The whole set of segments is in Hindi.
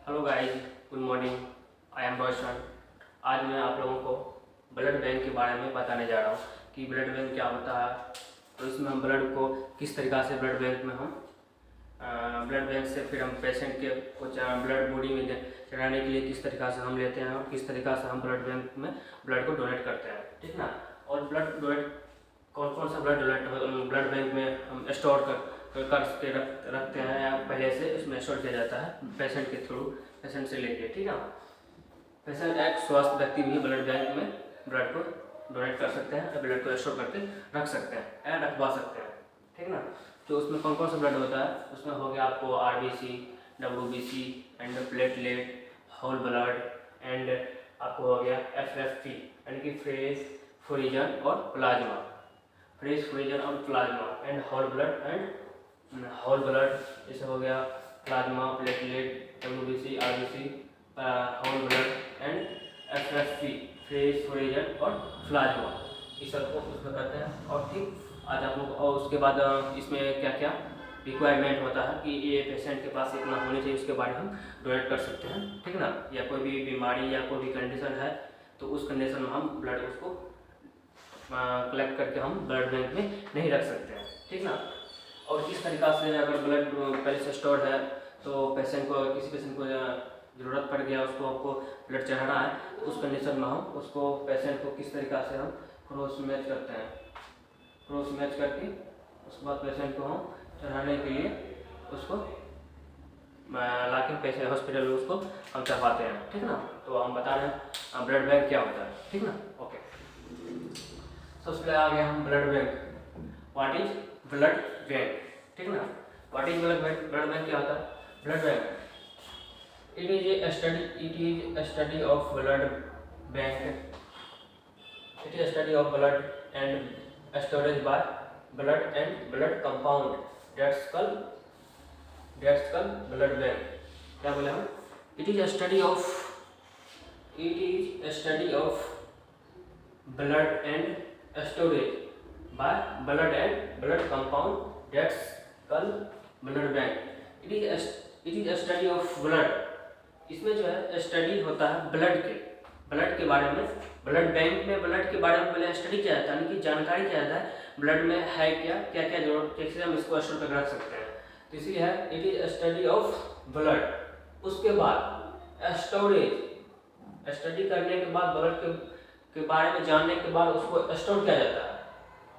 Hello guys, good morning. I am Roshan. आज मैं आप लोगों को ब्लड बैंक के बारे में बताने जा रहा हूँ कि ब्लड बैंक क्या होता है। तो इसमें हम ब्लड को किस तरीक़ा से ब्लड बैंक में हम ब्लड बैंक से फिर हम पेशेंट के कुछ ब्लड बॉडी में चढ़ाने के लिए किस तरीक़ा से हम लेते हैं और किस तरीक़ा से हम ब्लड बैंक में ब्लड को डोनेट करते हैं, ठीक ना। और ब्लड डोनेट कौन कौन सा ब्लड बैंक में हम स्टोर करके रखते हैं या पहले से इसमें स्टोर किया जाता है पेशेंट के थ्रू, पेशेंट से लेके, ठीक है। पेशेंट एक स्वस्थ व्यक्ति भी ब्लड बैंक में ब्लड को डोनेट कर सकते हैं या ब्लड को स्टोर करके रख सकते हैं या रखवा सकते हैं, ठीक ना। तो उसमें कौन कौन सा ब्लड होता है, उसमें हो गया आपको RBC, WBC and platelet, whole blood and आपको हो गया FFP यानी कि फ्रेश, फ्रोजन और प्लाज्मा। फ्रेश, फ्रोजन और प्लाज्मा एंड होल ब्लड जैसे हो गया plasma, platelet, WBC, RBC, whole blood and FFP, fresh, frozen और प्लाज्मा, इस सब को उसमें करते हैं। और ठीक आज आप लोग और उसके बाद इसमें क्या क्या रिक्वायरमेंट होता है कि ये पेशेंट के पास इतना होने चाहिए, उसके बारे में हम डोनेट कर सकते हैं, ठीक ना। या कोई भी बीमारी या कोई भी कंडीशन है तो उस कंडीशन में हम ब्लड उसको कलेक्ट करके हम ब्लड बैंक में नहीं रख सकते हैं, ठीक ना। और किस तरीक़ा से अगर ब्लड पहले से स्टोर है तो पेशेंट को किसी पेशेंट को ज़रूरत पड़ गया, उसको आपको ब्लड चढ़ाना है, तो उस कंडीशन में हम उसको पेशेंट को किस तरीक़ा से हम क्रॉस मैच करते हैं। क्रॉस मैच करके उसके बाद पेशेंट को हम चढ़ाने के लिए उसको लाके पेशेंट हॉस्पिटल में उसको हम चढ़वाते हैं, ठीक ना। तो हम बता रहे हैं ब्लड बैंक क्या होता है, ठीक ना। ओके, सबसे पहले आ गया हम blood bank. What is blood bank, ठीक ना। व्हाट इज ब्लड बैंक क्या होता है। Blood bank it is a study of blood bank. It is a study of blood and storage by blood and blood compound, that's called blood bank. क्या बोले हम, it is a study of blood and storage by blood and blood compound, that's called blood bank. it is a study of blood. इसमें जो है स्टडी होता है ब्लड के बारे में। ब्लड बैंक में ब्लड के बारे में पहले स्टडी किया जाता है, यानी कि जानकारी किया जाता है ब्लड में है क्या क्या क्या जरूरत, कैसे हम इसको स्टोर कर रख सकते हैं। तो इसलिए है it is study of blood. उसके बाद स्टोरेज, स्टडी करने के बाद ब्लड के बारे में जानने के बाद उसको स्टोर किया जाता है,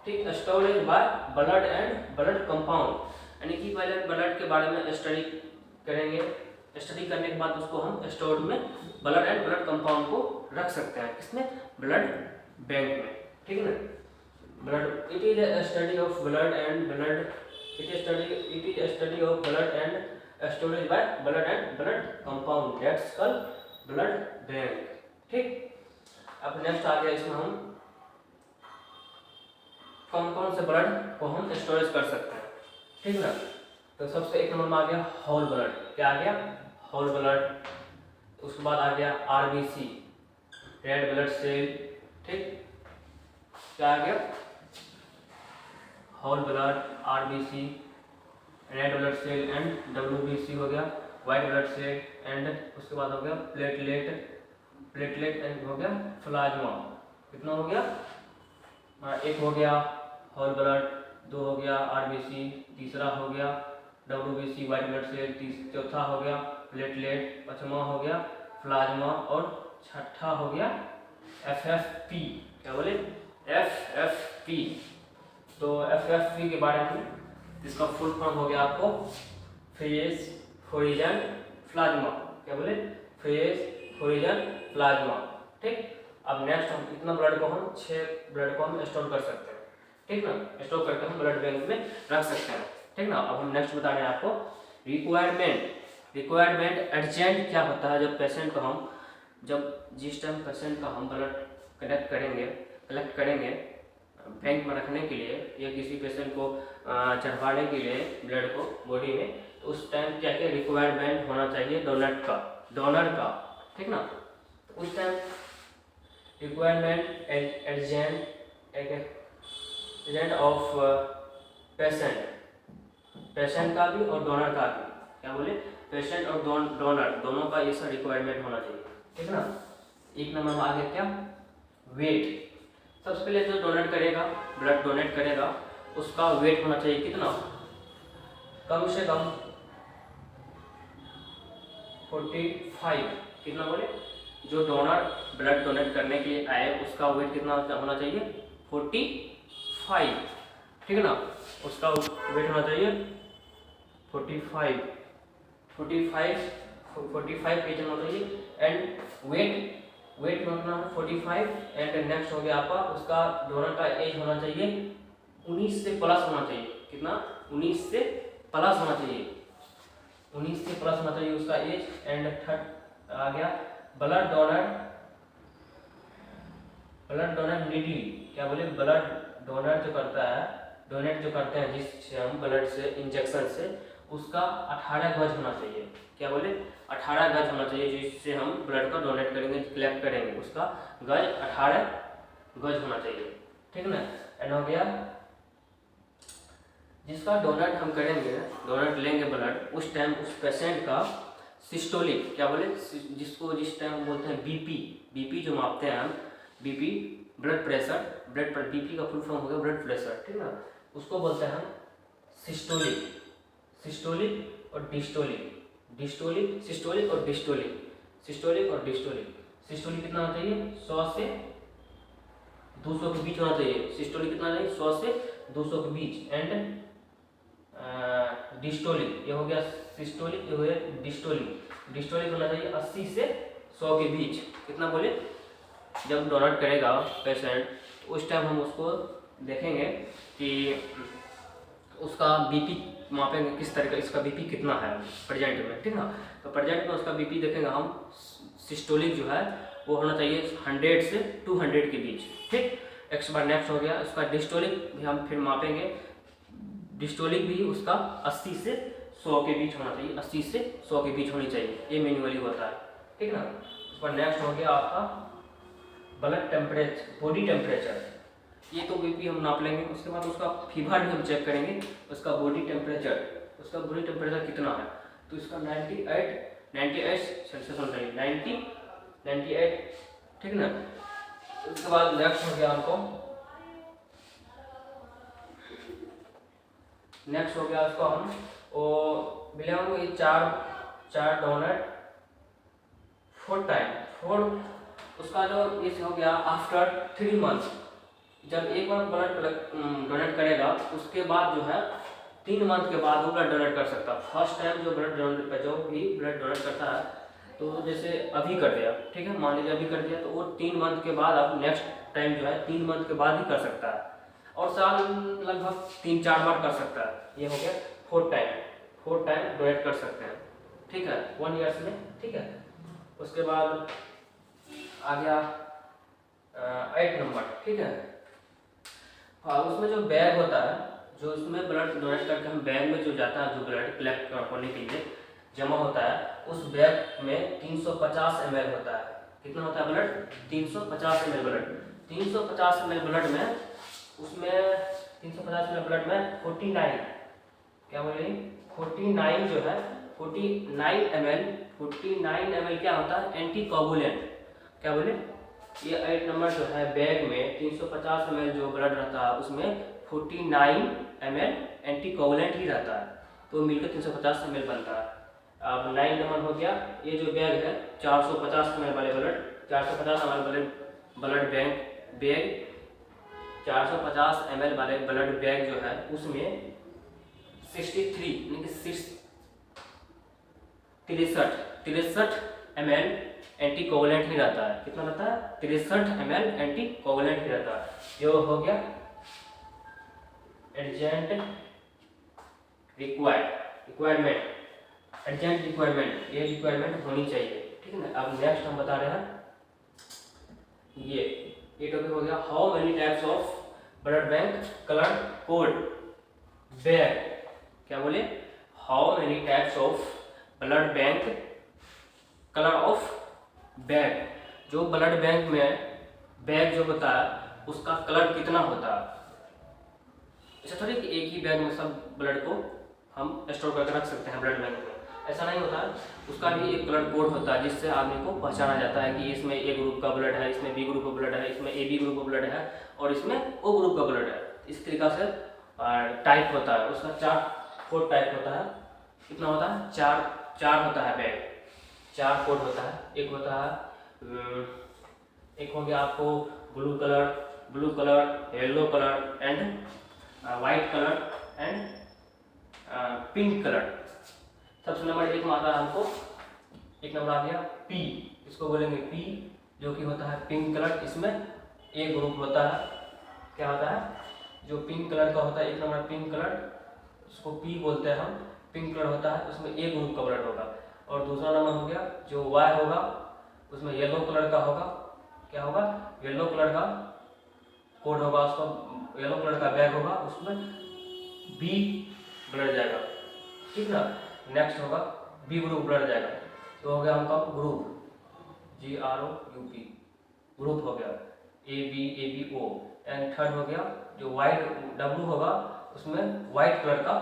ठीक। Storage by blood and blood compound, यानी कि पहले ब्लड के बारे में स्टडी करेंगे, स्टडी करने के बाद उसको हम स्टोर में ब्लड एंड ब्लड कंपाउंड को रख सकते हैं, किसमें, ब्लड बैंक में, ठीक है ना। Blood it is a study of blood and blood it is study of blood and storage by blood and blood compound, that's called blood bank, ठीक। अब नेक्स्ट आ गया, इसमें हम कौन कौन से ब्लड को हम स्टोरेज कर सकते हैं, ठीक ना। तो सबसे एक नंबर में आ गया होल ब्लड। क्या आ गया, होल ब्लड। उसके बाद आ गया RBC, रेड ब्लड सेल, ठीक। क्या आ गया, whole blood, RBC, red blood cell and WBC हो गया, वाइट ब्लड सेल एंड उसके बाद हो गया प्लेटलेट एंड हो गया प्लाज्मा। कितना हो गया, एक हो गया होल ब्लड, दो हो गया RBC, तीसरा हो गया WBC वाइट ब्लड सेल, चौथा हो गया प्लेटलेट, पांचवा हो गया प्लाज्मा और छठा हो गया FFP। क्या बोले, FFP। तो FFP के बारे में इसका फुल फॉर्म हो गया आपको फ्रेश, फ्रोजन, प्लाज्मा। क्या बोले, फ्रेश, फ्रोजन, प्लाज्मा, ठीक। अब नेक्स्ट हम इतना ब्लड को हम 6 ब्लड को हम स्टोर कर सकते हैं, ठीक ना। स्टोर करके हम ब्लड बैंक में रख सकते हैं, ठीक ना। अब हम नेक्स्ट बता रहे हैं आपको रिक्वायरमेंट अर्जेंट क्या होता है। जब जिस टाइम पेशेंट का हम ब्लड कलेक्ट करेंगे बैंक में रखने के लिए या किसी पेशेंट को चढ़वाने के लिए ब्लड को बॉडी में, तो उस टाइम क्या क्या रिक्वायरमेंट होना चाहिए डोनर का, ठीक ना। तो उस time requirement agent of patient का भी और डोनर का भी। क्या बोले, पेशेंट और डोनर दोनों का ये सब रिक्वायरमेंट होना चाहिए, ठीक है ना। एक नंबर में आ गया क्या, वेट। सबसे पहले जो डोनेट करेगा, ब्लड डोनेट करेगा, उसका वेट होना चाहिए कितना, कम से कम 45। कितना बोले, जो डोनर ब्लड डोनेट करने के लिए आए उसका वेट कितना होना चाहिए, 45, ठीक है ना। उसका वेट होना चाहिए 45 kg होना चाहिए। एंड वेट होना है 45। एंड नेक्स्ट हो गया आपका, उसका डोनर का एज होना चाहिए 19 से प्लस होना चाहिए। कितना, 19 से प्लस होना चाहिए, 19 से प्लस होना चाहिए उसका एज। एंड थर्ड आ गया, ब्लड डोनर नीडली, क्या बोले, ब्लड डोनर जो करता है, डोनेट जो करते हैं जिससे हम ब्लड से इंजेक्शन से, उसका 18 गज होना चाहिए। क्या बोले, 18 गज होना चाहिए, जिससे हम ब्लड को डोनेट करेंगे, कलेक्ट करेंगे, उसका गज 18 गज होना चाहिए, ठीक है ना। एंड हो गया, जिसका डोनेट हम करेंगे, डोनेट लेंगे ब्लड, उस टाइम उस पेशेंट का सिस्टोलिक, क्या बोले, जिस टाइम हम बोलते हैं बीपी जो मापते हैं हम, बीपी ब्लड प्रेशर, बीपी का फुल फॉर्म हो गया ब्लड प्रेशर, ठीक है ना। उसको बोलते हैं हम सिस्टोलिक और डिस्टोलिक, सिस्टोलिक और डिस्टोलिक। सिस्टोलिक कितना होना चाहिए, 100 से 200 के बीच होना चाहिए। सिस्टोलिक कितना चाहिए, 100 से 200 के बीच। एंड डिस्टोलिक, ये हो गया सिस्टोलिक, ये हो गया डिस्टोलिक होना चाहिए 80 से 100 के बीच। कितना बोले, जब डोनेट करेगा पेशेंट उस टाइम हम उसको देखेंगे कि उसका बीपी मापेंगे, किस तरह का इसका बीपी कितना है प्रेजेंट में, ठीक ना। तो प्रेजेंट में उसका बीपी देखेंगे हम, सिस्टोलिक जो है वो होना चाहिए 100 से 200 के बीच, ठीक। नेक्स्ट हो गया उसका डिस्टोलिक भी हम फिर मापेंगे, डिस्टोलिक भी उसका 80 से 100 के बीच होना चाहिए, 80 से 100 के बीच होनी चाहिए, ये मैन्युअली होता है, ठीक ना। उसका नेक्स्ट हो गया आपका ब्लड टेम्परेचर, बॉडी टेम्परेचर, ये तो बीपी हम नाप लेंगे। उसके बाद उसका फीवर भी हम चेक करेंगे, उसका बॉडी टेम्परेचर कितना है। तो इसका 98 सेल्सियस होना चाहिए, 98, ठीक ना। उसके बाद नेक्स्ट हो गया आपको, नेक्स्ट हो गया उसको हम मिलेंगे ये चार डोनेट 4 टाइम। उसका जो ये हो गया आफ्टर 3 मंथ, जब एक बार ब्लड डोनेट करेगा उसके बाद जो है 3 मंथ के बाद वो ब्लड डोनेट कर सकता है। फर्स्ट टाइम जो भी ब्लड डोनेट करता है, तो जैसे अभी कर दिया, ठीक है, मान लीजिए अभी कर दिया, तो वो 3 मंथ के बाद अब नेक्स्ट टाइम जो है 3 मंथ के बाद ही कर सकता है, और साल लगभग 3-4 बार कर सकता है। ये हो गया 4 टाइम डोनेट कर सकते हैं, ठीक है, 1 ईयर्स में, ठीक है। उसके बाद आ गया 8 नंबर, ठीक है। हाँ, उसमें जो बैग होता है, जो उसमें ब्लड डोनेट करके हम बैग में जो जाता है, जो ब्लड कलेक्ट होने के लिए जमा होता है, उस बैग में 350 ml होता है। कितना होता है blood, 350 ml blood. 350 ml blood में, उसमें 350 ml ब्लड में 49, क्या बोले, 49 जो है 49 ml क्या होता है, एंटी कोगुलेंट। क्या बोले, ये 8 नंबर जो है बैग में 350 ml जो ब्लड रहता है उसमें 49 ml एंटी कोगुलेंट ही रहता है, तो मिलकर 350 ml बनता है। अब 9 नंबर हो गया, ये जो बैग है 450 ml वाले ब्लड, 450 ml वाले ब्लड बैग 450 ml वाले ब्लड बैग जो है उसमें 63 ml एंटी कोगुलेंट ही रहता है। कितना रहता है, 63 ml एंटी कोगुलेंट ही रहता है। ये हो गया अर्जेंट रिक्वायरमेंट, ये रिक्वायरमेंट होनी चाहिए, ठीक है ना। अब नेक्स्ट हम बता रहे हैं, ये टॉपिक हो गया, how many types of blood bank colour code bag. क्या बोले, how many types of blood bank colour of bag, जो ब्लड बैंक में बैग जो होता है उसका कलर कितना होता है। ऐसा थोड़ी कि एक ही बैग में सब ब्लड को हम स्टोर करके रख सकते हैं ब्लड बैंक में, ऐसा नहीं होता है, उसका भी एक कलर कोड होता है जिससे आदमी को पहचाना जाता है कि इसमें ए ग्रुप का ब्लड है, इसमें बी ग्रुप का ब्लड है, इसमें ए बी ग्रुप का ब्लड है और इसमें ओ ग्रुप का ब्लड है। इस तरीका से टाइप होता है उसका, 4 कोड टाइप होता है। कितना होता है? 4 होता है बैग, 4 कोड होता है। एक होता है, एक हो गया आपको blue colour, yellow colour and white colour and pink colour. सबसे नंबर 1 में आता है हमको, एक नंबर आ गया पी, इसको बोलेंगे पी, जो कि होता है पिंक कलर। इसमें ए ग्रुप होता है, क्या होता है? जो पिंक कलर का होता है, 1 नंबर पिंक कलर, उसको पी बोलते हैं हम, पिंक कलर होता है, उसमें ए ग्रुप का ब्लड होगा। और दूसरा नंबर हो गया जो वाई होगा, उसमें येलो कलर का होगा, क्या होगा? येलो कलर का कोड होगा, उसको येलो कलर का बैग होगा, उसमें बी ब्लड जाएगा, ठीक ना। नेक्स्ट होगा बी ग्रुप ब्लड जाएगा, तो हो गया हमका ग्रुप, GROUP ग्रुप हो गया, ABO। एंड थर्ड हो गया जो वाइट W होगा, उसमें वाइट कलर का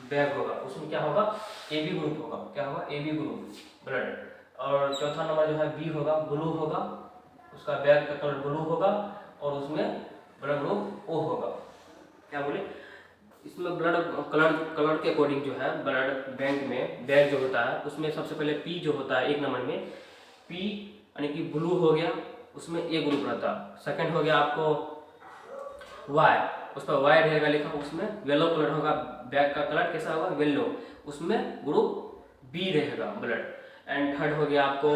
बैग होगा, उसमें क्या होगा? AB ग्रुप होगा, क्या होगा? AB group blood. और चौथा नंबर जो है बी होगा, ब्लू होगा, उसका बैग का कलर ब्लू होगा और उसमें ब्लड ग्रुप O होगा। क्या बोले? इसमें ब्लड कलर के अकॉर्डिंग जो है ब्लड बैंक में बैग जो होता है उसमें सबसे पहले पी जो होता है 1 नंबर में, पी यानी कि ब्लू हो गया, उसमें ए ग्रुप रहता है। सेकंड हो गया आपको वाई, उस पर वाई रहेगा लिखा, उसमें येलो कलर होगा, बैग का कलर कैसा होगा? येलो, उसमें ग्रुप बी रहेगा ब्लड। एंड थर्ड हो गया आपको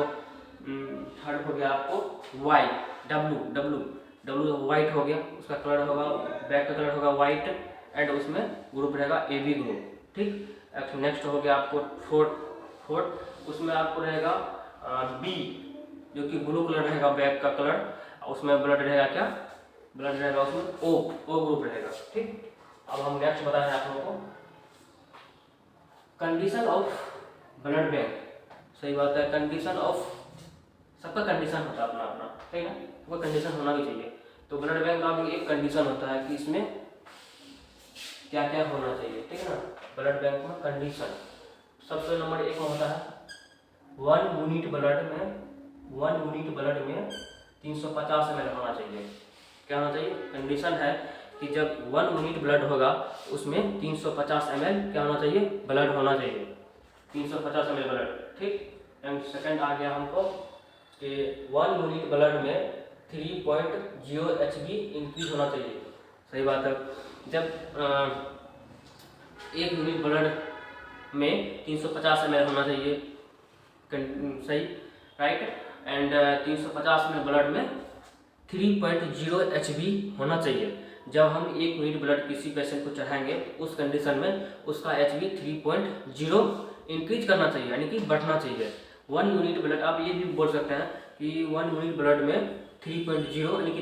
वाई, डब्लू वाइट हो गया, उसका कलर होगा, बैग का कलर होगा वाइट एंड उसमें ग्रुप रहेगा AB ग्रुप, ठीक। नेक्स्ट हो गया आपको फोर्थ, उसमें आपको रहेगा बी, जो कि ब्लू कलर रहेगा बैग का कलर, उसमें ब्लड रहेगा, क्या ब्लड रहेगा? उसमें O ग्रुप रहेगा, ठीक। अब हम नेक्स्ट बता रहे हैं आप लोगों को कंडीशन ऑफ ब्लड बैंक। सही बात है, कंडीशन ऑफ, सबका कंडीशन होता है अपना अपना, ठीक है ना, वो कंडीशन होना भी चाहिए। तो ब्लड बैंक का भी एक कंडीशन होता है कि इसमें क्या क्या होना चाहिए, ठीक है ना। ब्लड बैंक में कंडीशन सबसे नंबर 1 में होता है 1 यूनिट ब्लड में 350 ml होना चाहिए। क्या होना चाहिए? कंडीशन है कि जब 1 यूनिट ब्लड होगा उसमें 350 ml क्या होना चाहिए? ब्लड होना चाहिए, 350 ml ब्लड, ठीक। एंड सेकंड आ गया हमको कि 1 यूनिट ब्लड में 3.0 HB इंक्रीज होना चाहिए। सही बात है, जब 1 यूनिट ब्लड में 350 ml होना चाहिए, सही, राइट। एंड 350 ml ब्लड में 3.0 HB होना चाहिए। जब हम 1 यूनिट ब्लड किसी पेशेंट को चढ़ाएंगे उस कंडीशन में उसका HB 3.0 इंक्रीज करना चाहिए, यानी कि बढ़ना चाहिए। 1 यूनिट ब्लड, आप ये भी बोल सकते हैं कि 1 यूनिट ब्लड में 3.0 यानी कि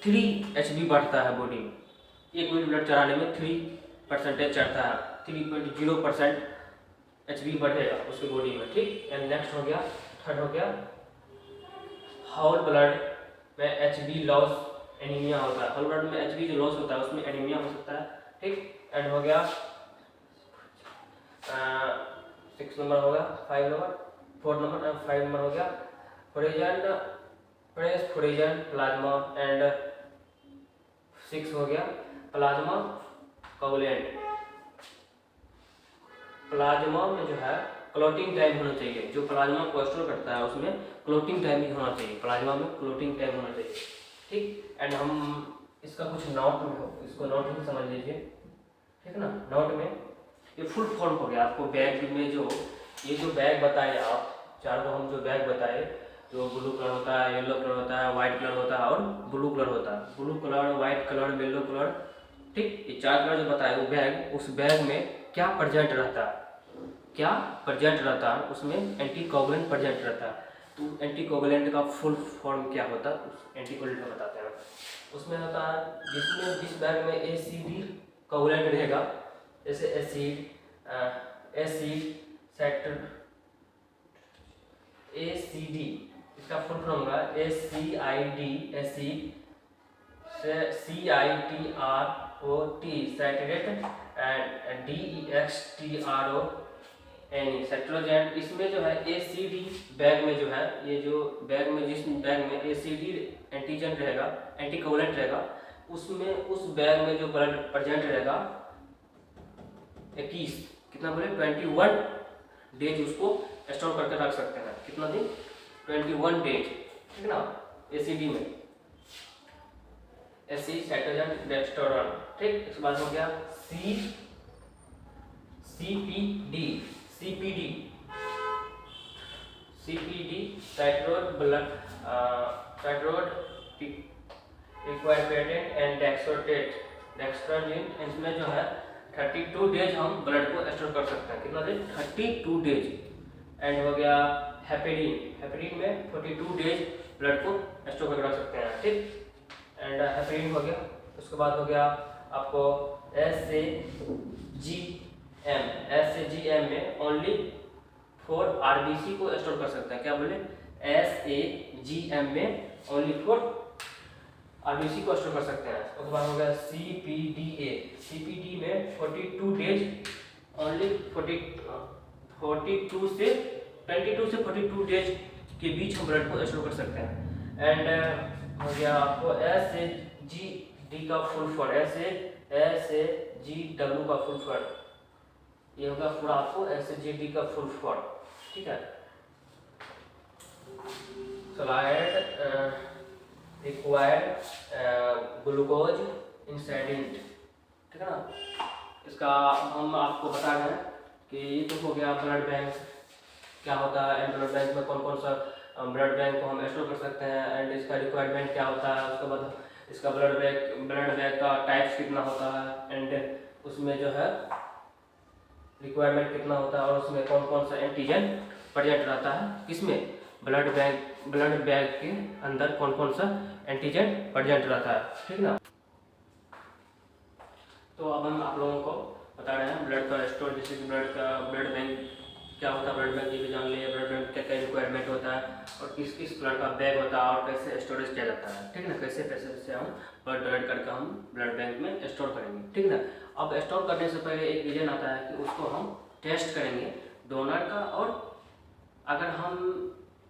3 HB बढ़ता है बॉडी में। 1 यूनिट ब्लड चढ़ाने में 3% चढ़ता है, 3.0% HB बढ़ेगा उसके बॉडी में, ठीक। एंड नेक्स्ट हो गया, थर्ड हो गया होल ब्लड में HB लॉस एनीमिया होता है। होल ब्लड में HB जो लॉस होता है उसमें एनीमिया हो सकता है, ठीक। एंड हो गया 6 नंबर हो गया, 5 नंबर, 4 नंबर, 5 नंबर हो गया फ्रेजन प्लाज्मा एंड 6 हो गया प्लाज्मा कोवलेंट। प्लाज्मा में जो है क्लोटिंग टाइम होना चाहिए, जो प्लाज्मा को स्टोर करता है उसमें क्लोटिंग टाइम भी होना चाहिए, प्लाज्मा में क्लोटिंग टाइम होना चाहिए, ठीक। एंड हम इसका कुछ नोट में हो, इसको नोट में समझ लीजिए, ठीक है ना। नोट में ये फुल फॉर्म हो गया, आपको बैग में जो ये जो बैग बताए आप 4 को हम जो बैग बताए, जो ब्लू कलर होता है, येलो कलर होता है, व्हाइट कलर होता है और ब्लू कलर होता है। Blue colour, white colour, yellow colour, ठीक, ये 4 कलर जो बताए वो बैग, उस बैग में क्या प्रेजेंट रहता है, क्या प्रेजेंट रहता है, उसमें एंटीकोगुलेंट प्रेजेंट रहता है। तो एंटीकोगुलेंट का फुल फॉर्म क्या होता है उस एंटीकोगुलेंट का बताते हैं। उसमें होता है जिस बैग में एसिड कोगुलेंट रहेगा, जैसे एसिड ACD, इसका फुल फॉर्म होगा ACID, acid, CITROT saturate, and DEXTRO एनी सेट्रोजेंट, इसमें जो है एसीडी बैग में जो है, ये जो बैग में, जिस बैग में एसीडी एंटीजन रहेगा, एंटीकोगुलेंट रहेगा, उसमें उस बैग में जो ब्लड प्रेजेंट रहेगा 21, कितना बोले 21 डेज उसको स्टोर करके रख सकते हैं। कितना दिन? 21 डेज, ठीक ना, एसीडी में, एसी सेट्रोजेंट डेक्स्टोरॉन, ठीक। इसके बाद हो गया CPD, citrate blood citrate required patent and dextrose, इसमें जो है 32 डेज हम ब्लड को स्टोर कर सकते हैं। कितना दिन? 32 डेज। एंड हो गया हेपेरिन में 42 डेज ब्लड को स्टोर करके रख सकते हैं, ठीक। एंड हेपेरिन हो गया। उसके बाद हो गया आपको SAGM में ओनली फॉर आरबीसी को स्टोर कर सकते हैं। क्या बोले? SAGM में ओनली फॉर आरबीसी को स्टोर कर सकते हैं। उसके बाद हो गया CPD में 42 डेज, ओनली 22 से 42 डेज के बीच हम ब्लड को स्टोर कर सकते हैं। एंड हो गया आपको SAGD का फुल फॉर्म, SAGW का फुल फॉर्म, ये होगा पूरा आपको SAGD का फुल फॉर्म, ठीक है। रिक्वायर्ड ग्लूकोज इंसेडेंट, ठीक है ना। इसका हम आपको बता रहे हैं कि ये तो हो गया ब्लड बैंक क्या होता है, एंड ब्लड बैंक में कौन कौन सा ब्लड बैंक को हम स्टोर कर सकते हैं, एंड इसका रिक्वायरमेंट क्या होता है। उसके बाद इसका ब्लड बैंक का टाइप्स कितना होता है, एंड उसमें जो है रिक्वायरमेंट कितना होता है, और उसमें कौन कौन सा एंटीजन प्रेजेंट रहता है, किसमें? ब्लड बैग के अंदर कौन कौन सा एंटीजन प्रेजेंट रहता है, ठीक ना। तो अब हम आप लोगों को बता रहे हैं ब्लड का स्टोर, जैसे कि ब्लड बैंक क्या होता है, ब्लड बैंक ये भी जान लिया, ब्लड बैंक क्या क्या रिक्वायरमेंट होता है, और किस किस ब्लड का बैग होता है, और कैसे स्टोरेज किया जाता है, ठीक ना। कैसे पैसे से हम ब्लड डोनेट करके हम ब्लड बैंक में स्टोर करेंगे, ठीक ना। अब स्टोर करने से पहले एक रीजन आता है कि उसको हम टेस्ट करेंगे डोनर का, और अगर हम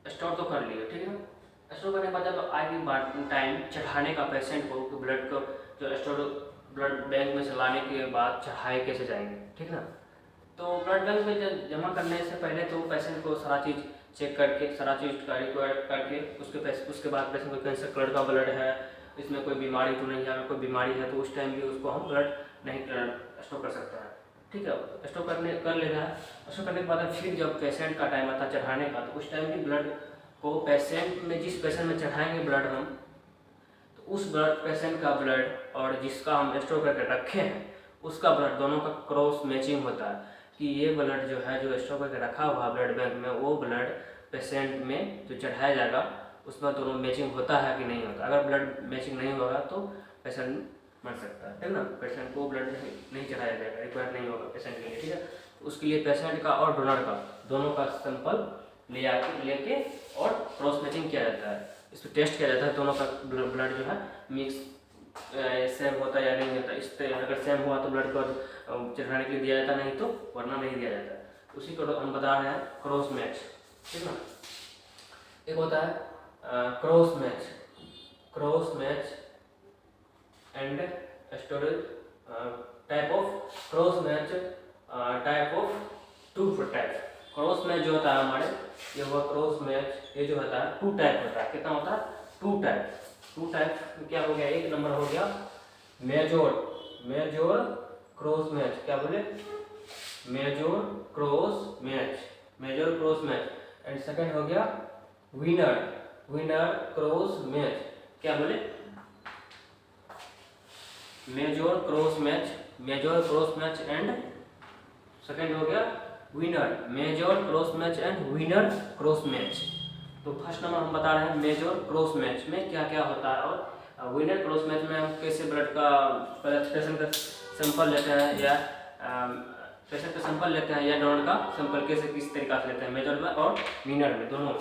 स्टोर तो कर लिए, ठीक है ना। स्टोर करने के बाद जब आएगी टाइम चढ़ाने का पेशेंट को, ब्लड को जो स्टोर ब्लड बैंक में से लाने के बाद चढ़ाए कैसे जाएंगे, ठीक ना। तो ब्लड बैंक में जमा करने से पहले तो पेशेंट को सारा चीज़ चेक करके, सारा चीज़ का रिक्वायर करके, उसके बाद पेशेंट को कैंसर कलर का ब्लड है, इसमें कोई बीमारी तो नहीं है, अगर कोई बीमारी है तो उस टाइम भी उसको हम ब्लड नहीं स्टोर कर सकते हैं, ठीक है। स्टोर कर लेना है। स्टोर करने के बाद फिर जब पेशेंट का टाइम आता है चढ़ाने का, तो उस टाइम भी ब्लड को पेशेंट में, जिस पेशेंट में चढ़ाएंगे ब्लड हम, तो उस पेशेंट का ब्लड और जिसका हम स्टोर करके रखे हैं उसका ब्लड, दोनों का क्रॉस मैचिंग होता है कि ये ब्लड जो है जो स्टोर करके रखा हुआ ब्लड बैंक में, वो ब्लड पेशेंट में जो चढ़ाया जाएगा उसमें दोनों मैचिंग होता है कि नहीं होता। अगर ब्लड मैचिंग नहीं होगा तो पेशेंट मर सकता है ना। पेशेंट को ब्लड नहीं चढ़ाया जाएगा, रिक्वायर नहीं होगा पेशेंट के लिए, ठीक है। उसके लिए पेशेंट का और डोनर का दोनों का सैंपल लेके और क्रॉस मैचिंग किया जाता है, इस पर टेस्ट किया जाता है दोनों का ब्लड जो है मिक्स सेम होता है या नहीं होता। इस तरह अगर सेम हुआ तो ब्लड को चढ़ाने के लिए दिया जाता, नहीं तो वरना नहीं दिया जाता। उसी को हम बता रहे हैं क्रॉस मैच, ठीक ना। एक होता है cross match and storage type of cross match type of two type. Cross match जो होता है हमारे, ये हुआ क्रॉस मैच, ये जो होता है 2 टाइप होता है। कितना होता है? 2 टाइप। 2 टाइप क्या हो गया? एक नंबर हो गया मेजर क्रॉस मैच। क्या बोले? Major cross match. And second हो गया विनर क्रॉस मैच। क्या बोले? Major cross match and second हो गया major cross match and minor cross match. तो फर्स्ट नंबर हम बता रहे हैं मेजर क्रॉस मैच में क्या क्या होता है, और विनर क्रॉस मैच में हम कैसे ब्लड का पेशेंट का सैंपल लेते हैं, या पेशेंट का सैंपल लेते हैं, या डोनर का सैंपल कैसे किस तरीका से लेते हैं, मेजर में और विनर में दोनों।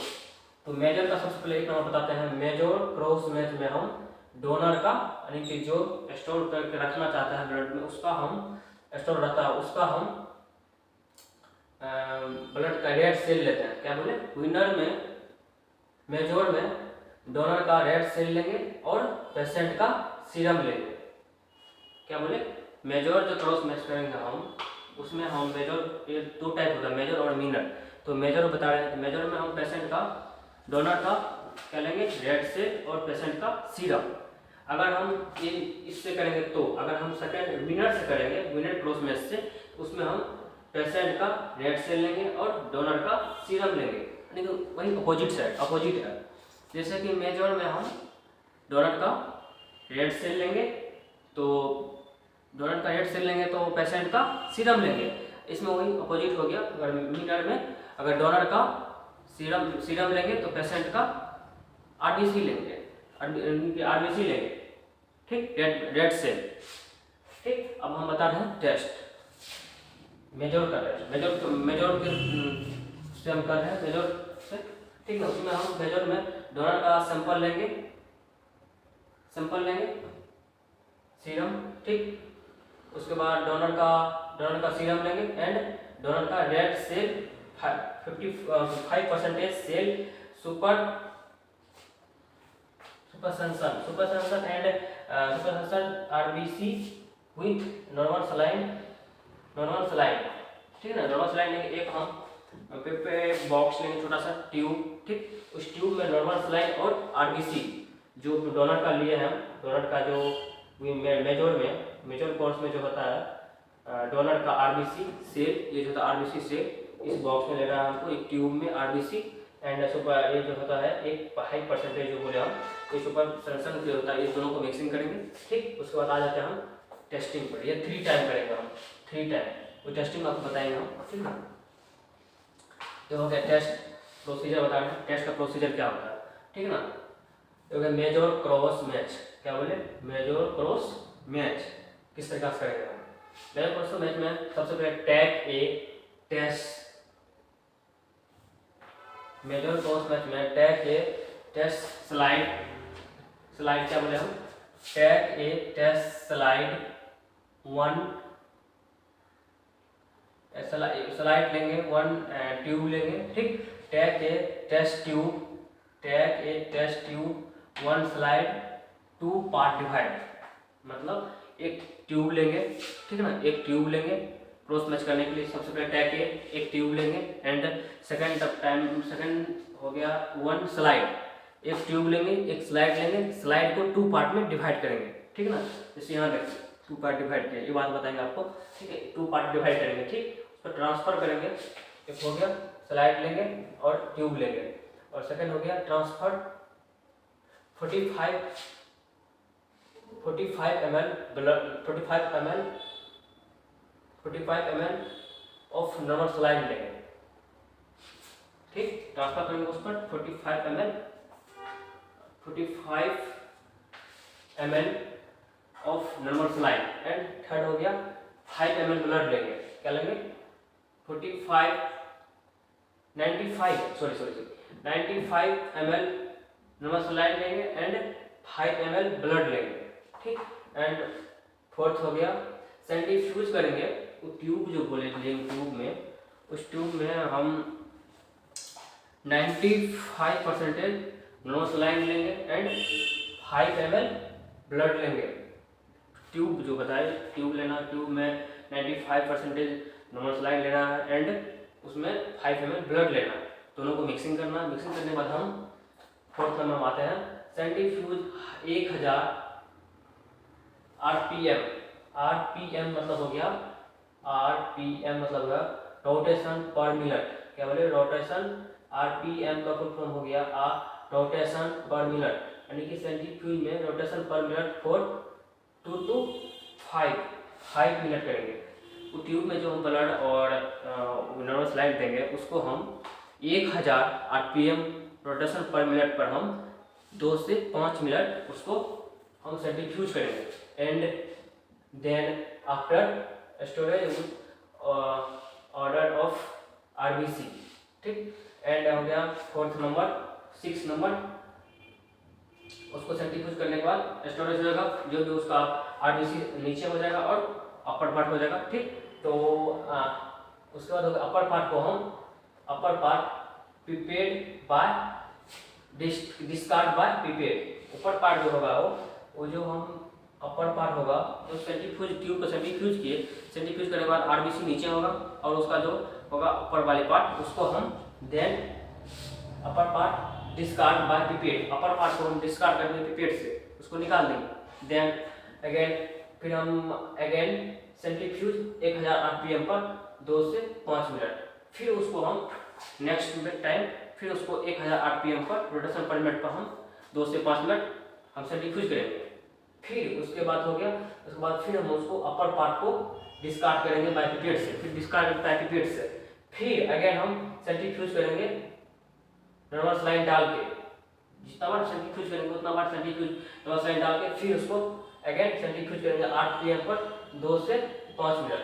तो मेजर का सबसे पहले एक नंबर बताते हैं। मेजर क्रॉस मैच में हम डोनर का, यानी कि जो स्टोर करके रखना चाहता है ब्लड में, उसका हम स्टोर रहता है, उसका हम ब्लड का रेड सेल लेते हैं, क्या बोले, विनर में मेजोर में डोनर का रेड सेल लेंगे और पेशेंट का सीरम लेंगे। क्या बोले, मेजोर जो क्रॉस मैच करेंगे हम, उसमें हम मेजोर, ये दो टाइप होता है, मेजर और मिनर। तो मेजर बता रहे हैं, मेजर में हम पेशेंट का, डोनर का क्या लेंगे, रेड सेल और पेशेंट का सीरम। अगर हम ये इससे करेंगे तो, अगर हम सेकेंड विनर से करेंगे, विनर क्रॉस मैच से, उसमें हम पेशेंट का रेड सेल लेंगे और डोनर का सीरम लेंगे, यानी कि वही अपोजिट साइड, अपोजिट है। जैसे कि मेजर में हम डोनर का रेड सेल लेंगे, तो डोनर का रेड सेल लेंगे तो पेशेंट का सीरम लेंगे, इसमें वही अपोजिट हो गया। अगर मिनर में अगर डोनर का सीरम लेंगे तो पेशेंट का आरबीसी लेंगे, आरबीसी लेंगे, ठीक, रेड सेल। ठीक, अब हम बता रहे हैं टेस्ट, मेजर का टेस्ट, मेजर के से हम कर रहे हैं, मेजर से, ठीक है। उसमें हम मेजर में डोनर का सैंपल लेंगे, सीरम, ठीक। उसके बाद डोनर का सीरम लेंगे एंड डोनर का red cell 55% cell suspension and RBC with normal saline, ठीक है ना। नॉर्मल सलाइन लेंगे, एक हम पे बॉक्स लेंगे, छोटा सा ट्यूब, ठीक। उस ट्यूब में नॉर्मल सलाइन और आरबीसी जो डोनर का लिए हैं, डोनर का जो मेजर कोर्स में जो होता है डोनर का आरबीसी सेल, ये जो होता है आरबीसी सेल, इस बॉक्स में लेना है हमको, एक ट्यूब में आरबीसी एंड सुपर, ये जो होता है एक 5% जो बोले हम, ये सुपर सेंसन जो होता है, इस दोनों को मिक्सिंग करेंगे, ठीक। उसके बाद आ जाते हैं हम टेस्टिंग पर, ये 3 टाइम करेंगे हम, 3 टाइम, वो टेस्टिंग आपको बताएंगे हम, ठीक ना। तो हो गया टेस्ट प्रोसीजर, बता रहे हैं टेस्ट का प्रोसीजर क्या होता है, ठीक ना। तो मेजर क्रॉस मैच, क्या बोले, मेजर क्रॉस मैच किस तरह से करेंगे हम। मेजर क्रॉस मैच में सबसे पहले tag a test, major cross match में टैग ए टेस्ट स्लाइड क्या बोले हम, tag a test slide 1 slide लेंगे, 1 ट्यूब लेंगे, ठीक। Tag a test tube 1 slide 2 part divide, मतलब एक ट्यूब लेंगे, ठीक है ना, एक ट्यूब लेंगे क्रॉस मैच करने के लिए। सबसे पहले टैग ए एक ट्यूब लेंगे एंड सेकंड हो गया 1 स्लाइड, एक ट्यूब लेंगे, एक स्लाइड लेंगे, स्लाइड को 2 पार्ट में डिवाइड करेंगे, ठीक है ना। जैसे यहाँ देखिए 2 पार्ट डिवाइड किया, ये बात बताएंगे आपको, ठीक है। 2 पार्ट डिवाइड करेंगे, ठीक, उसको ट्रांसफर करेंगे। एक हो गया स्लाइड लेंगे और ट्यूब लेंगे, और सेकंड हो गया transfer 45 ml blood, 45 ml of normal saline लेंगे, ठीक। ट्रांसफर करेंगे उस पर 45 ml of normal saline and third हो गया 5 ml ब्लड लेंगे, क्या लेंगे 95 ml नॉर्मल सलाइन लेंगे एंड 5 ml ब्लड लेंगे, ठीक। एंड फोर्थ हो गया सेंट्रीफ्यूज करेंगे, वो ट्यूब जो बोले ट्यूब में, उस ट्यूब में हम 95% नॉर्मल सलाइन लेंगे एंड 5 ml ब्लड लेंगे। ट्यूब जो बताए, ट्यूब लेना, ट्यूब में 95% नॉर्मल सलाइन लेना है एंड उसमें 5 ml ब्लड लेना, दोनों को मिक्सिंग करना। मिक्सिंग करने के बाद हम फोर्थ नंबर आते हैं सेंट्रीफ्यूज 1000 आरपीएम मतलब हो गया, आरपीएम मतलब होगा रोटेशन पर मिनट, क्या बोले रोटेशन, आरपीएम का फुल फॉर्म हो गया रोटेशन पर मिनट, यानी कि सेंट्रीफ्यूज में रोटेशन पर मिनट 2 to 5 मिनट करेंगे। वो ट्यूब में जो हम ब्लड और नॉर्मल सलाइन देंगे, उसको हम 1000 आरपीएम रोटेशन पर मिनट पर हम 2 से 5 मिनट उसको हम सेंट्रीफ्यूज करेंगे and then after storage with order of RBC, ठीक। एंड हो गया फोर्थ नंबर 6 नंबर, उसको सेंट्रीफ्यूज करने के बाद स्टोरेज हो जाएगा, जो भी उसका आरबीसी नीचे हो जाएगा और अपर पार्ट हो जाएगा, ठीक। तो उसके बाद होगा अपर पार्ट को हम upper part prepared by discard by prepared. ऊपर पार्ट जो होगा वो जो हम अपर पार्ट होगा जो सेंट्रीफ्यूज ट्यूब को सेंट्रीफ्यूज किए, सेंट्रीफ्यूज करने के बाद आरबीसी नीचे होगा और उसका जो होगा ऊपर वाले पार्ट उसको हम then upper part discard by prepared, upper part को हम डिस्कार्ड करेंगे प्रिपेयर्ड से, उसको निकाल देंगे। देन अगेन फिर हम अगेन सेंट्रीफ्यूज 1000 आरपीएम पर 2 से 5 मिनट, फिर उसको हम नेक्स्ट टाइम फिर उसको 1000 आरपीएम पर रोटेशन पर मिनट पर हम 2 से 5 मिनट हम सेंट्रीफ्यूज करेंगे। फिर उसके बाद हो गया, उसके बाद फिर हम उसको अपर पार्ट को डिस्कार्ड करेंगे बाय पिपेट से, फिर डिस्कार्ड बाय पिपेट से, फिर अगेन हम सेंट्रीफ्यूज करेंगे नॉर्मल लाइन डाल के, जितना बार सेंट्रीफ्यूज करेंगे उतना बार सेंट्रीफ्यूज नॉर्मल लाइन डाल के फिर उसको अगेन सेंट्रीफ्यूज करेंगे 8 pm पर 2 से 5 मिनट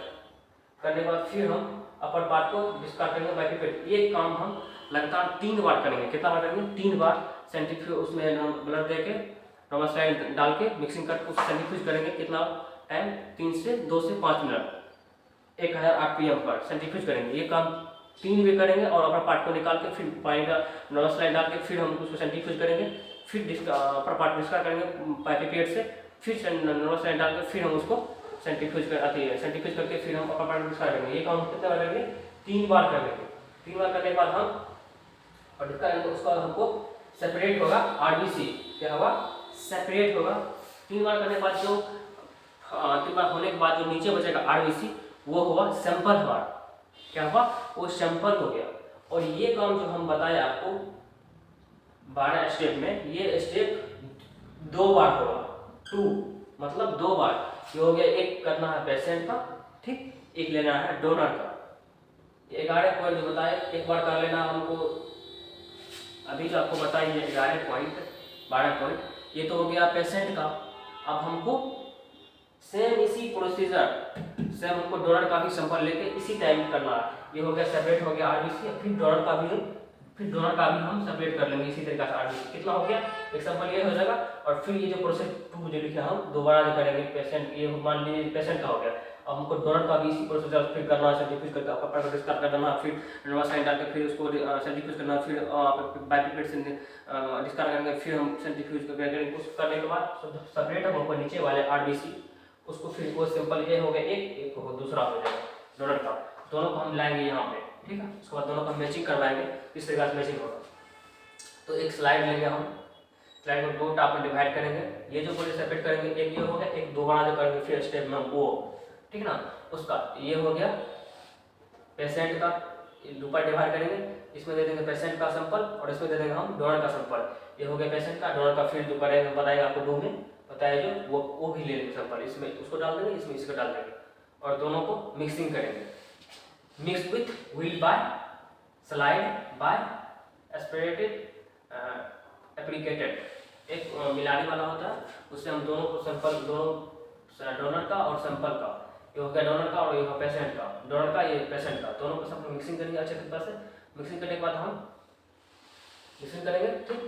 करने के बाद फिर हम अपर पार्ट को डिस्कार्ड करेंगे बाय पिपेट। ये काम हम लगातार 3 बार करेंगे। कितना बार करेंगे? 3 बार सेंट्रीफ्यूज उसमें ब्लड दे के नॉर्मल स्लाइड डाल के मिक्सिंग करके उसको सेंट्रीफ्यूज करेंगे। कितना टाइम? 2 से 5 मिनट 1000 आरपीएम पर सेंट्रीफ्यूज करेंगे। ये काम 3 भी करेंगे और अपर पार्ट को निकाल के फिर पानी का नॉर्मल स्लाइड डाल के फिर हम उसको सेंट्रीफ्यूज करेंगे, फिर अपर पार्ट डिस्कार्ड करेंगे पाइपिपेट से, फिर नॉर्मल स्लाइड डाल के फिर हम उसको सेंट्रीफ्यूज कर आती है, सेंट्रीफ्यूज करके फिर हम अपर पार्ट डिस्कार्ड करेंगे। ये काम कितने बार करेंगे? 3 बार करेंगे। 3 बार करने के बाद हम और डिस्कार्ड उसका हमको सेपरेट होगा आरबीसी, क्या होगा? सेपरेट होगा। 3 बार करने के बाद जो 3 बार होने के बाद जो नीचे बचेगा आरबीसी वो हुआ सैंपल बार, क्या हुआ? वो सैंपल हो गया। और ये काम जो हम बताए आपको 12 स्टेप में, ये स्टेप 2 बार होगा। 2 मतलब 2 बार। ये हो गया, एक करना है पेशेंट का, ठीक, एक लेना है डोनर का। 11 पॉइंट जो बताए एक बार कर लेना हमको, अभी जो आपको बताइए 11 पॉइंट 12 पॉइंट, ये तो हो गया पेशेंट का। अब हमको सेम इसी प्रोसीजर से हमको डोनर का भी सैंपल लेके इसी टाइम करना है। ये हो गया सेपरेट हो गया आरबीसी, फिर डोनर का भी हम सेपरेट कर लेंगे इसी तरीके से आरबीसी। कितना हो गया? एक सैंपल ये हो जाएगा और फिर ये जो प्रोसेस 2 जो लिखे हम दोबारा करेंगे पेशेंट, ये मान लीजिए पेशेंट का हो गया। अब हमको डोनर का भी इसी प्रोसीजर फिर करना है, सेंट्रीफ्यूज करके अपर पार्ट डिस्कार्ड कर देना, फिर नॉर्मल साइन डाल के फिर उसको सेंट्रीफ्यूज करना, फिर बाइपिपेट से डिस्कार्ड करेंगे, फिर हम सेंट्रीफ्यूज करेंगे। उसको करने के बाद सेपरेट हम ऊपर नीचे वाले आरबीसी उसको फिर वो सिंपल ये हो गया एक हो दूसरा हो जाएगा डोनर का, दोनों को हम लाएंगे यहाँ पे, ठीक है। उसके बाद दोनों का मैचिंग करवाएंगे, इस तरीके से मैचिंग होगा। तो एक स्लाइड लेंगे हम, स्लाइड को 2 टाप में डिवाइड करेंगे। ये जो पूरे सेपरेट करेंगे, एक ये हो गया, एक दोबारा जो करेंगे फिर स्टेप में वो, ठीक है ना। उसका ये हो गया पेशेंट का, दो पार्ट डिवाइड करेंगे, इसमें दे देंगे पेशेंट का सैंपल और इसमें दे देंगे हम डोनर का सैंपल। ये हो गया पेशेंट का, डोनर का फिर जो करेंगे बताएगा आपको 2 में बताया जो वो भी ले लेंगे सैंपल, इसमें उसको डाल देंगे, इसमें इसको डाल देंगे और दोनों को मिक्सिंग करेंगे। Mix with wheel by slide by aspirated applicated, एक मिलाने वाला होता है, उससे हम दोनों को सैंपल, दोनों डोनर का और सैंपल का, ये हो गया डोनर का और ये हो पेशेंट का, डोनर का ये पेशेंट का, दोनों को सब मिक्सिंग करेंगे अच्छे तरीके से। मिक्सिंग करने के बाद हम मिक्सिंग करेंगे, ठीक।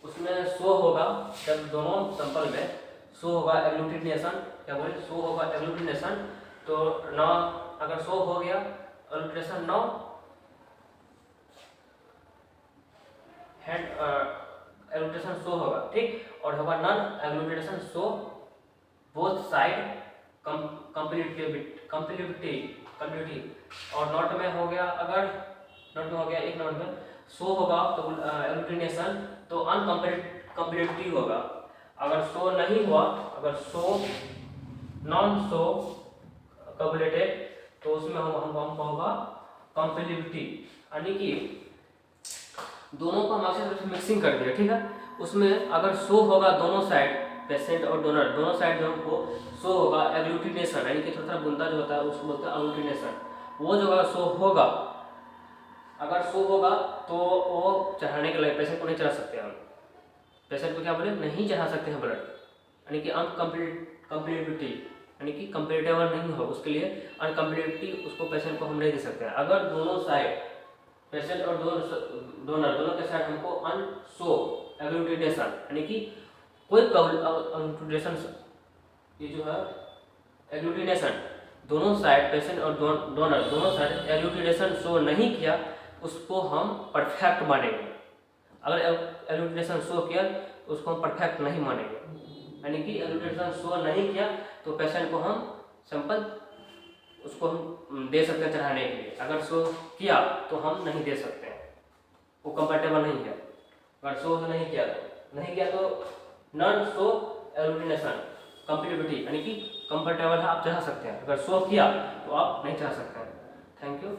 उसमें शो होगा जब दोनों सैंपल में शो होगा एग्लूटिनेशन, क्या बोले? शो होगा एग्लूटिनेशन। तो ना अगर शो हो गया agglutination no head agglutination show होगा, ठीक। और होगा non agglutination show both side compatibility. और नॉट में हो गया, अगर नॉट में हो गया, एक नॉट में शो होगा तो एग्लूटिनेशन तो अनकम्प्लीटिविटी होगा। अगर शो नहीं हुआ, अगर शो नॉन शो कंप्लीटेड तो उसमें हम होगा कंप्लीटिविटी, यानी कि दोनों को हम अच्छे से मिक्सिंग कर दिया, ठीक है। उसमें अगर शो होगा दोनों साइड, पेशेंट और डोनर दोनों साइड जो हमको शो होगा एग्लूटिनेशन, यानी कि थोड़ा थोड़ा बुंदा जो होता है उसको बोलते हैं एग्लूटिनेशन। वो जो अगर शो होगा, अगर शो होगा तो वो चढ़ाने के लिए पेशेंट को नहीं चढ़ा सकते हम, पेशेंट को क्या बोले? नहीं चढ़ा सकते हैं ब्लड, यानी कि अनकम्प्लीटिविटी, यानी कि कंपेटेबल नहीं हो, उसके लिए अनकम्प्लीटिविटी उसको पेशेंट को हम नहीं दे सकते हैं। अगर दोनों साइड पेशेंट और डोनर दोनों के साइड हमको अनशो एग्लूटिनेशन, यानी कि कोई एग्लूटिनेशन, ये जो है एग्लूटिनेशन दोनों साइड पेशेंट और डोनर दोनों साइड एल्यूटिलेशन शो नहीं किया उसको हम परफेक्ट मानेंगे। अगर एल्यूटिलेशन शो किया तो उसको हम परफेक्ट नहीं मानेंगे, यानी कि एल्यूटिलेशन शो नहीं किया तो पेशेंट को हम सैंपल उसको हम दे सकते हैं चढ़ाने के लिए। अगर शो किया तो हम नहीं दे सकते हैं, वो कंफर्टेबल नहीं है। अगर शो नहीं किया तो नॉन शो एल्यूटिनेशन कंपेटिबिलिटी, यानी कि कंफर्टेबल है आप चढ़ा सकते हैं। अगर शो किया तो आप नहीं चढ़ा सकते हैं। Thank you.